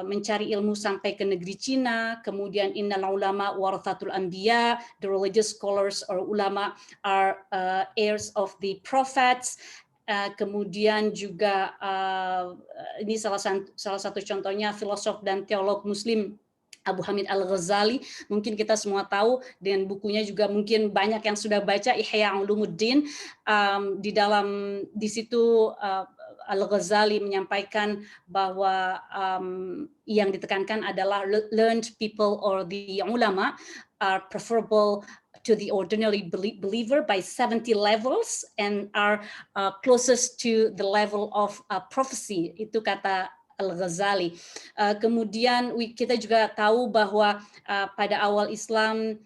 mencari ilmu sampai ke negeri Cina, kemudian innal ulama warathatul anbiya, the religious scholars or ulama are heirs of the prophets. Kemudian juga ini salah satu contohnya filosof dan teolog Muslim Abu Hamid Al-Ghazali, mungkin kita semua tahu, dan bukunya juga mungkin banyak yang sudah baca, Ihya Ulumuddin. Di situ Al-Ghazali menyampaikan bahwa yang ditekankan adalah learned people or the ulama are preferable to the ordinary believer by 70 levels and are closest to the level of prophecy. Itu kata Al-Ghazali. Kemudian kita juga tahu bahwa pada awal Islam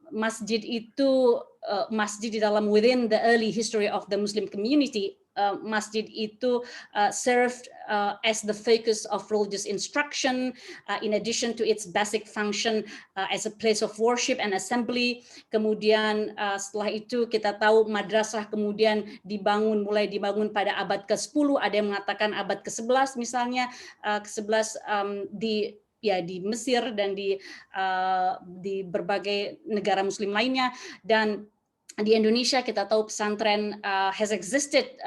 masjid itu masjid di dalam within the early history of the Muslim community, masjid itu served as the focus of religious instruction, in addition to its basic function as a place of worship and assembly. Kemudian setelah itu kita tahu madrasah kemudian mulai dibangun pada abad ke-10, ada yang mengatakan abad ke-11 misalnya, ke-11 ya di Mesir dan di berbagai negara Muslim lainnya. Dan di Indonesia kita tahu pesantren has existed,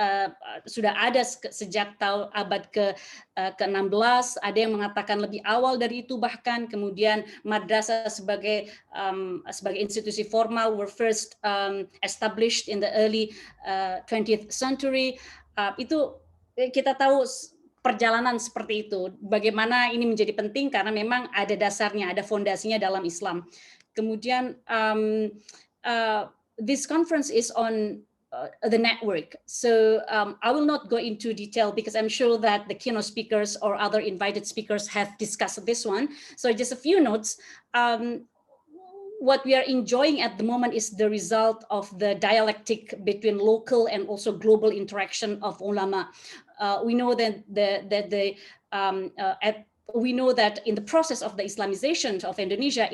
sudah ada sejak abad ke-16, ada yang mengatakan lebih awal dari itu bahkan. Kemudian madrasah sebagai institusi formal were first established in the early 20th century. Itu kita tahu perjalanan seperti itu, bagaimana ini menjadi penting karena memang ada dasarnya, ada fondasinya dalam Islam. Kemudian this conference is on the network. So I will not go into detail because I'm sure that the keynote speakers or other invited speakers have discussed this one. So just a few notes. What we are enjoying at the moment is the result of the dialectic between local and also global interaction of ulama. We know that we know that in the process of the Islamization of Indonesia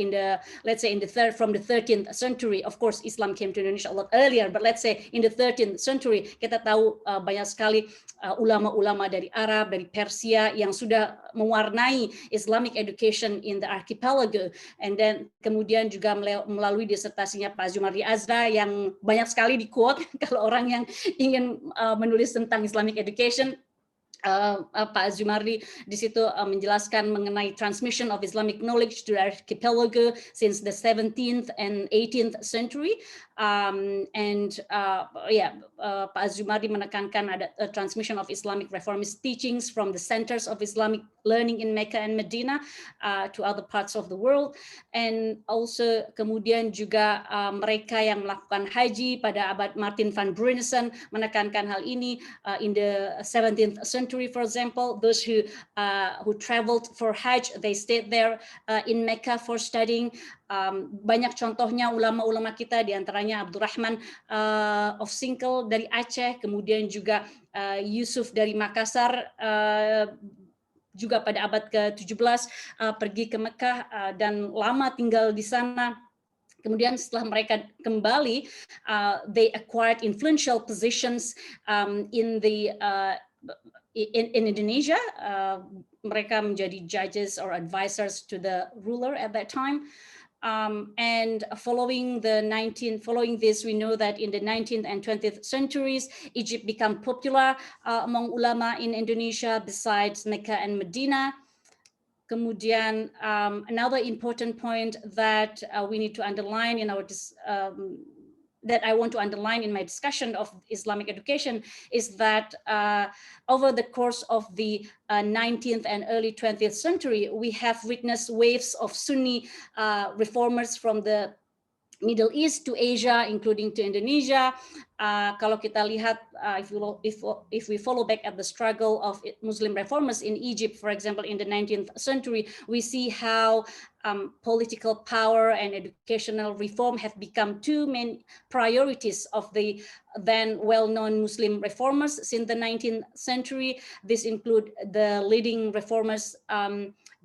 from the 13th century, of course Islam came to Indonesia a lot earlier, but let's say in the 13th century, kita tahu banyak sekali ulama-ulama dari Arab, dari Persia yang sudah mewarnai Islamic education in the archipelago. And then kemudian juga melalui disertasinya Pak Zumardi Azra yang banyak sekali di-quote kalau orang yang ingin menulis tentang Islamic education. Pak Zumardi di situ menjelaskan mengenai transmission of Islamic knowledge to the archipelago since the 17th and 18th century. Pak Zumardi menekankan ada transmission of Islamic reformist teachings from the centers of Islamic learning in Mecca and Medina to other parts of the world. And also kemudian juga mereka yang melakukan haji pada abad Martin van Brunessen menekankan hal ini in the 17th century. For example, those who traveled for Hajj, they stayed there in Mecca for studying. Banyak contohnya ulama-ulama kita, diantaranya Abdurrahman of Singkel dari Aceh, kemudian juga Yusuf dari Makassar, juga pada abad ke-17 pergi ke Mekah dan lama tinggal di sana. Kemudian setelah mereka kembali, they acquired influential positions in Indonesia. Mereka menjadi judges or advisors to the ruler at that time. And following this, we know that in the 19th and 20th centuries, Egypt became popular among ulama in Indonesia besides Mecca and Medina. Kemudian another important point that we need to underline in our that I want to underline in my discussion of Islamic education is that over the course of the 19th and early 20th century, we have witnessed waves of Sunni reformers from the Middle East to Asia, including to Indonesia. Kalau kita lihat, if we follow back at the struggle of Muslim reformers in Egypt, for example, in the 19th century, we see how political power and educational reform have become two main priorities of the then well-known Muslim reformers since the 19th century. This include the leading reformers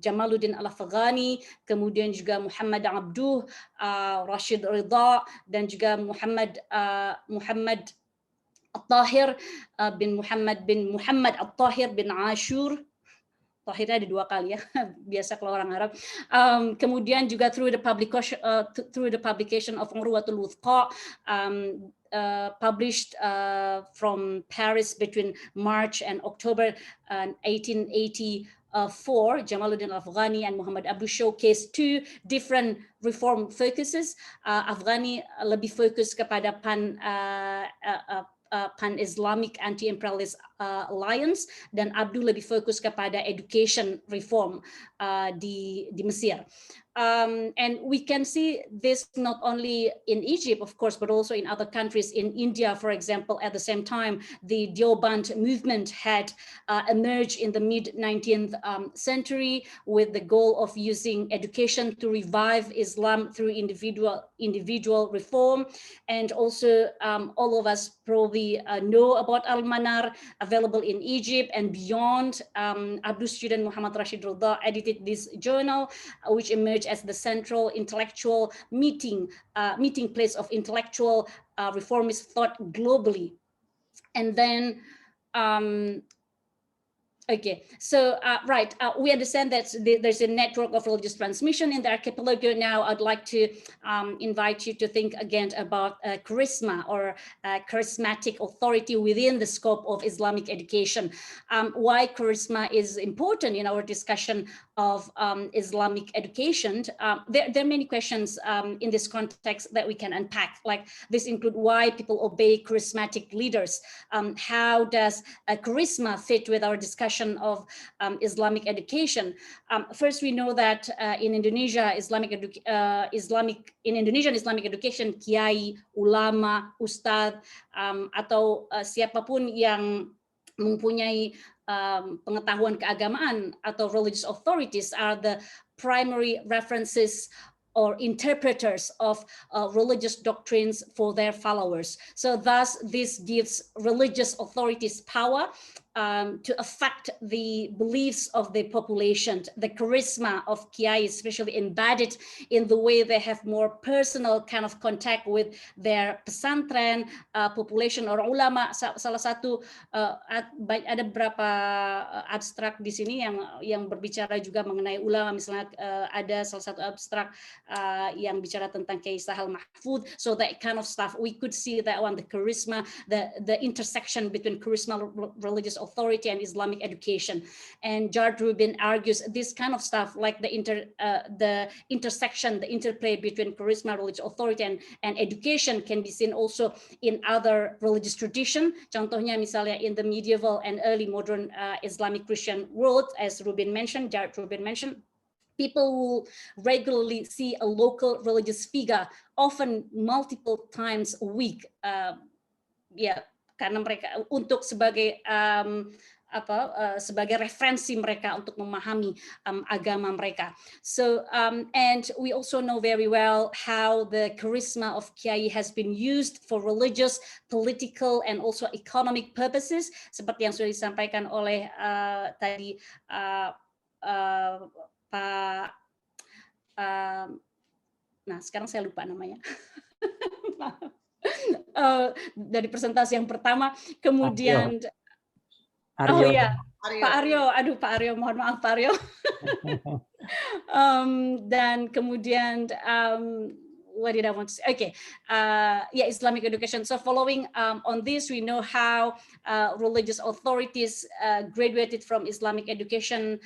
Jamaluddin Al-Afghani, kemudian juga Muhammad Abduh, Rashid Ridha, dan juga Muhammad Al-Tahir bin Muhammad Al-Tahir bin Ashur. Tahirnya ada dua kali ya, biasa kalau orang Arab. Kemudian juga through the publication of Urwatul Wuthqa, published from Paris between March and October 1884, Jamaluddin Al-Afghani and Muhammad Abduh showcase two different reform focuses. Afghani lebih fokus kepada pan-Islamic anti-imperialist alliance, dan Abduh lebih fokus kepada education reform di Mesir. And we can see this not only in Egypt, of course, but also in other countries. In India, for example, at the same time, the Deoband movement had emerged in the mid-19th century with the goal of using education to revive Islam through individual reform. And also, all of us probably know about Al-Manar, available in Egypt and beyond. Abduh's student Muhammad Rashid Ridha edited this journal, which emerged as the central intellectual meeting place of intellectual reformist thought globally. And then Okay, so right, we understand that there's a network of religious transmission in the archipelago. Now, I'd like to invite you to think again about charisma or charismatic authority within the scope of Islamic education. Why charisma is important in our discussion of Islamic education. There are many questions in this context that we can unpack. Like this include why people obey charismatic leaders. How does charisma fit with our discussion of Islamic education? First, we know that in Indonesia, Islamic education, kiai, ulama, ustadz, atau siapapun yang mempunyai pengetahuan keagamaan atau religious authorities are the primary references or interpreters of religious doctrines for their followers. So thus, this gives religious authorities power to affect the beliefs of the population. The charisma of kiai is especially embedded in the way they have more personal kind of contact with their pesantren population or ulama. Salah satu ada beberapa abstrak di sini yang berbicara juga mengenai ulama. Misalnya ada salah satu abstrak yang bicara tentang Kiai Sahal Mahfud. So that kind of stuff, we could see that one, the charisma, the intersection between charisma, religious authority, and Islamic education. And Jard Rubin argues this kind of stuff, like the intersection, the interplay between charisma, religious authority, and education, can be seen also in other religious tradition. Contohnya misalnya in the medieval and early modern Islamic Christian world, as Rubin mentioned, Jard Rubin mentioned, people will regularly see a local religious figure, often multiple times a week. Karena mereka untuk sebagai sebagai referensi mereka untuk memahami agama mereka. So and we also know very well how the charisma of kiai has been used for religious, political, and also economic purposes, seperti yang sudah disampaikan oleh tadi Pak. Nah, sekarang saya lupa namanya. Dari presentasi yang pertama, kemudian Aryo. Oh ya, Pak Aryo, aduh Pak Aryo, mohon maaf Pak Aryo. Dan kemudian what did I want to say? Okay, Islamic education. So following on this, we know how religious authorities graduated from Islamic education,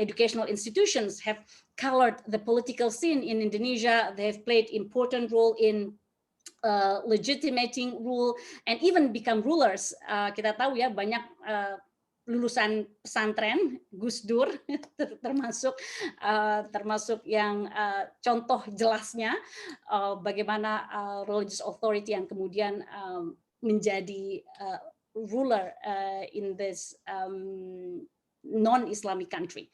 educational institutions have colored the political scene in Indonesia. They have played important role in legitimating rule and even become rulers. Kita tahu ya, banyak lulusan pesantren Gus Dur termasuk yang contoh jelasnya bagaimana religious authority yang kemudian menjadi ruler in this non-Islamic country.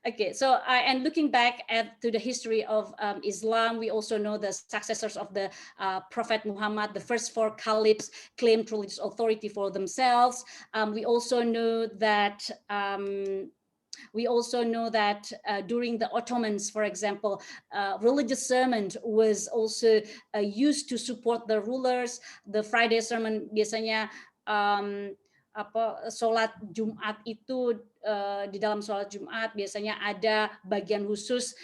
Okay, so and looking back to the history of Islam, we also know the successors of the Prophet Muhammad, the first four caliphs, claimed religious authority for themselves. We also know that during the Ottomans, for example, religious sermon was also used to support the rulers. The Friday sermon biasanya sholat Jumat itu di dalam sholat Jumat biasanya ada bagian khusus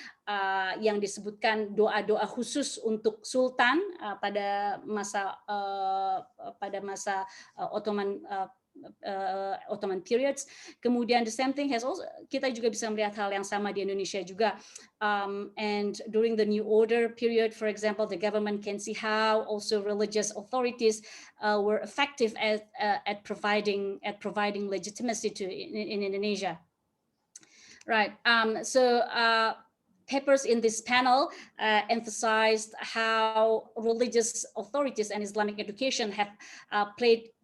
yang disebutkan doa-doa khusus untuk sultan pada masa Ottoman periods. Kemudian the same thing has also, kita juga bisa melihat hal yang sama di Indonesia juga. And during the New Order period, for example, the government can see how also religious authorities were effective at providing legitimacy in Indonesia. Right. Papers in this panel emphasized how religious authorities and Islamic education have played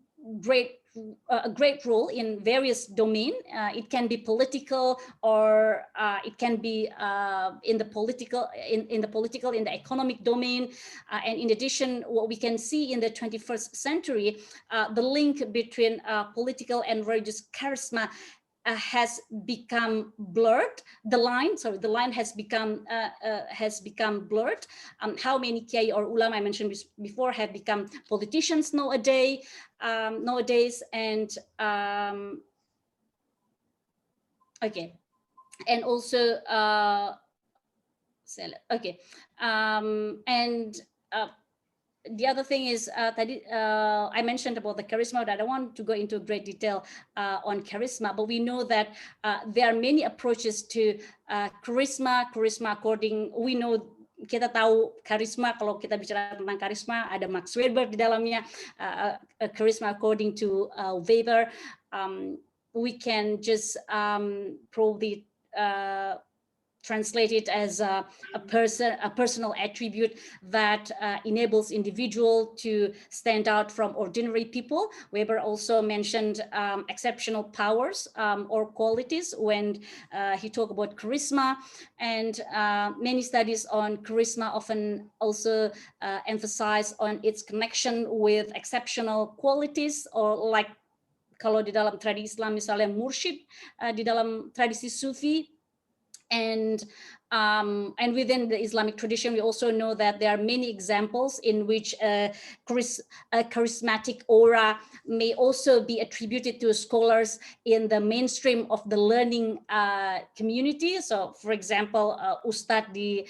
a great role in various domains. It can be political, or it can be in the economic domain. And in addition, what we can see in the 21st century, the link between political and religious charisma has become blurred. The line has become blurred. How many kiai or ulama I mentioned before have become politicians nowadays, and okay, and also okay, and the other thing is I mentioned about the charisma, that I don't want to go into great detail on charisma, but we know that there are many approaches to charisma according, we know, kita tahu karisma, kalau kita bicara tentang karisma ada Max Weber di dalamnya, charisma according to Weber. We can just probably translate it as a personal attribute that enables individual to stand out from ordinary people. Weber also mentioned exceptional powers or qualities when he talked about charisma, and many studies on charisma often also emphasize on its connection with exceptional qualities, or like kalau di dalam tradisi Islam misalnya mursyid, di dalam tradisi Sufi. And within the Islamic tradition, we also know that there are many examples in which a charismatic aura may also be attributed to scholars in the mainstream of the learning community. So, for example, Ustadz di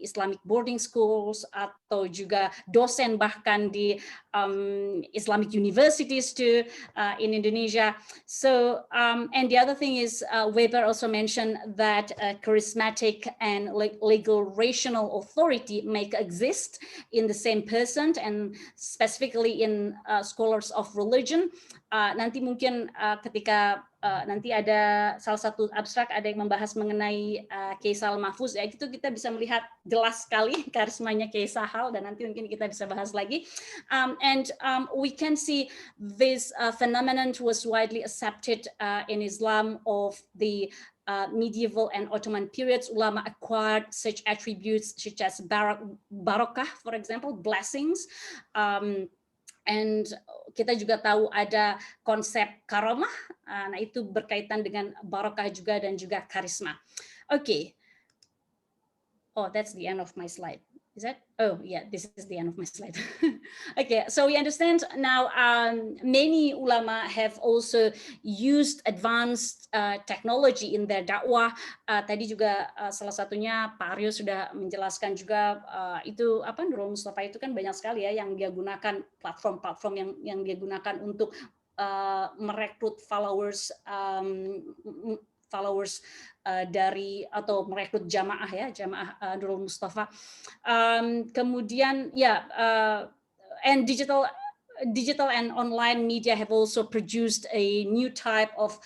Islamic boarding schools, atau juga dosen bahkan di Islamic universities too in Indonesia. So and the other thing is Weber also mentioned that charismatic and legal rational authority may exist in the same person, and specifically in scholars of religion. Nanti mungkin ketika nanti ada salah satu abstrak ada yang membahas mengenai Kiai Sahal Mahfuz, ya itu kita bisa melihat jelas sekali karismanya Kiai Sahal, dan nanti mungkin kita bisa bahas lagi. And we can see this phenomenon was widely accepted in Islam of the medieval and Ottoman periods. Ulama acquired such attributes such as barakah, for example, blessings. And kita juga tahu ada konsep karamah, nah itu berkaitan dengan barakah juga dan juga karisma. Okay. Oh, that's the end of my slide. Is that? Oh, yeah, this is the end of my slide. Okay, so we understand now many ulama have also used advanced technology in their dakwah. Tadi juga salah satunya Pak Aryo sudah menjelaskan juga itu apa, Nurul Mustafa itu kan banyak sekali ya yang dia gunakan, platform-platform yang dia gunakan untuk merekrut followers dari atau merekrut jamaah ya, jamaah Nurul Mustafa. Kemudian ya, and digital and online media have also produced a new type of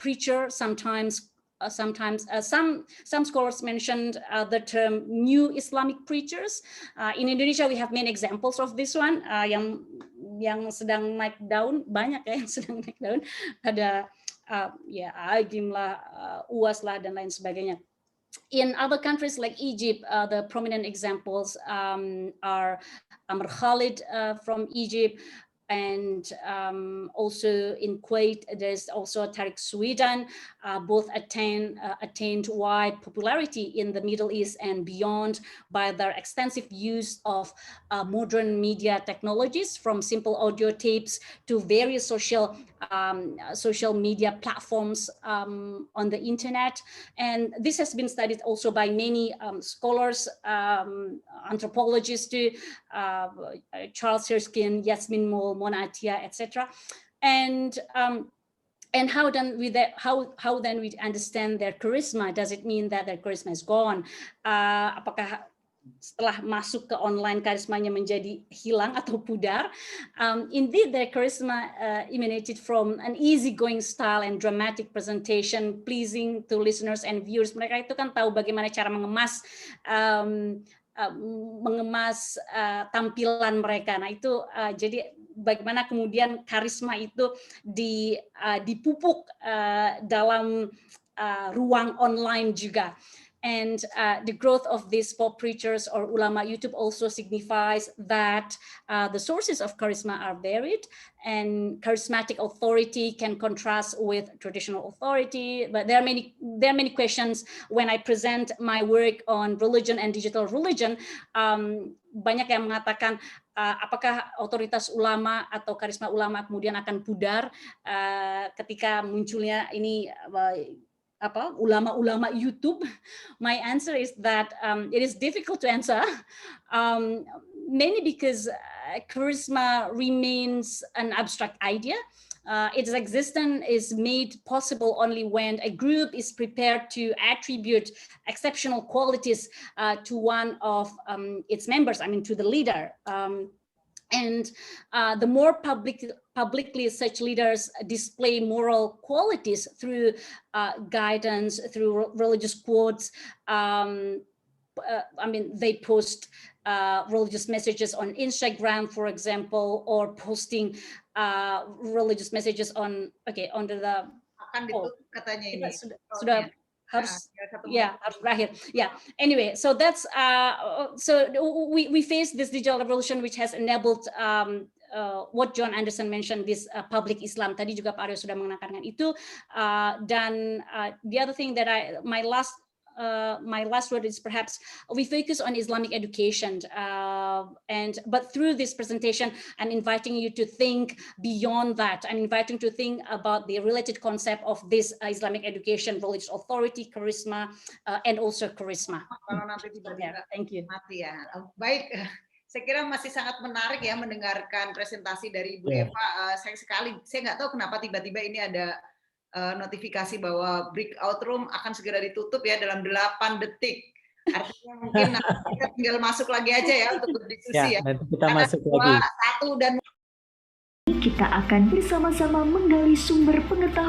preacher. Sometimes some scholars mentioned the term new Islamic preachers. In Indonesia we have many examples of this one, yang sedang naik daun, banyak ya yang sedang naik daun. Ada ya Agim lah, UAS lah, dan lain sebagainya. In other countries like Egypt, the prominent examples are Amr Khalid from Egypt, and also in Kuwait there's also Tariq Suidan. Both attained wide popularity in the Middle East and beyond by their extensive use of modern media technologies, from simple audio tapes to various social media platforms on the internet. And this has been studied also by many scholars, anthropologists too, Charles Erskine, Yasmin Moll, Mona Atiyah, etc. And how then we understand their charisma? Does it mean that their charisma is gone? Apakah setelah masuk ke online karismanya menjadi hilang atau pudar? Indeed, their charisma emanated from an easygoing style and dramatic presentation, pleasing to listeners and viewers. Mereka itu kan tahu bagaimana cara mengemas tampilan mereka. Nah itu jadi bagaimana kemudian karisma itu dipupuk dalam ruang online juga. And the growth of these pop preachers or ulama YouTube also signifies that the sources of charisma are varied, and charismatic authority can contrast with traditional authority. But there are many questions when I present my work on religion and digital religion. Banyak yang mengatakan apakah otoritas ulama atau karisma ulama kemudian akan pudar ketika munculnya ini ulama-ulama YouTube. My answer is that it is difficult to answer, mainly because charisma remains an abstract idea. Its existence is made possible only when a group is prepared to attribute exceptional qualities to one of its members, I mean to the leader. And the more publicly such leaders display moral qualities through guidance, through religious quotes, they post religious messages on Instagram, for example, or posting religious messages on under the Akan ditutup katanya ini. sudah harus harus berakhir. Anyway, so that's so we face this digital revolution which has enabled what John Anderson mentioned, this public Islam. Tadi juga Pak Aryo sudah mengenalkan itu. Dan the other thing that my last word is perhaps we focus on Islamic education, but through this presentation, I'm inviting you to think beyond that. I'm inviting to think about the related concept of this Islamic education, religious authority, charisma, and also charisma. Kalau nanti tiba-tiba Thank you. mati ya. Baik, saya kira masih sangat menarik ya mendengarkan presentasi dari Ibu Eva. Saya nggak tahu kenapa tiba-tiba ini ada notifikasi bahwa breakout room akan segera ditutup ya dalam 8 detik. Artinya mungkin nanti kita tinggal masuk lagi aja ya untuk berdiskusi ya. Nanti kita masuk lagi. Satu dan Kita akan bersama-sama menggali sumber pengetahuan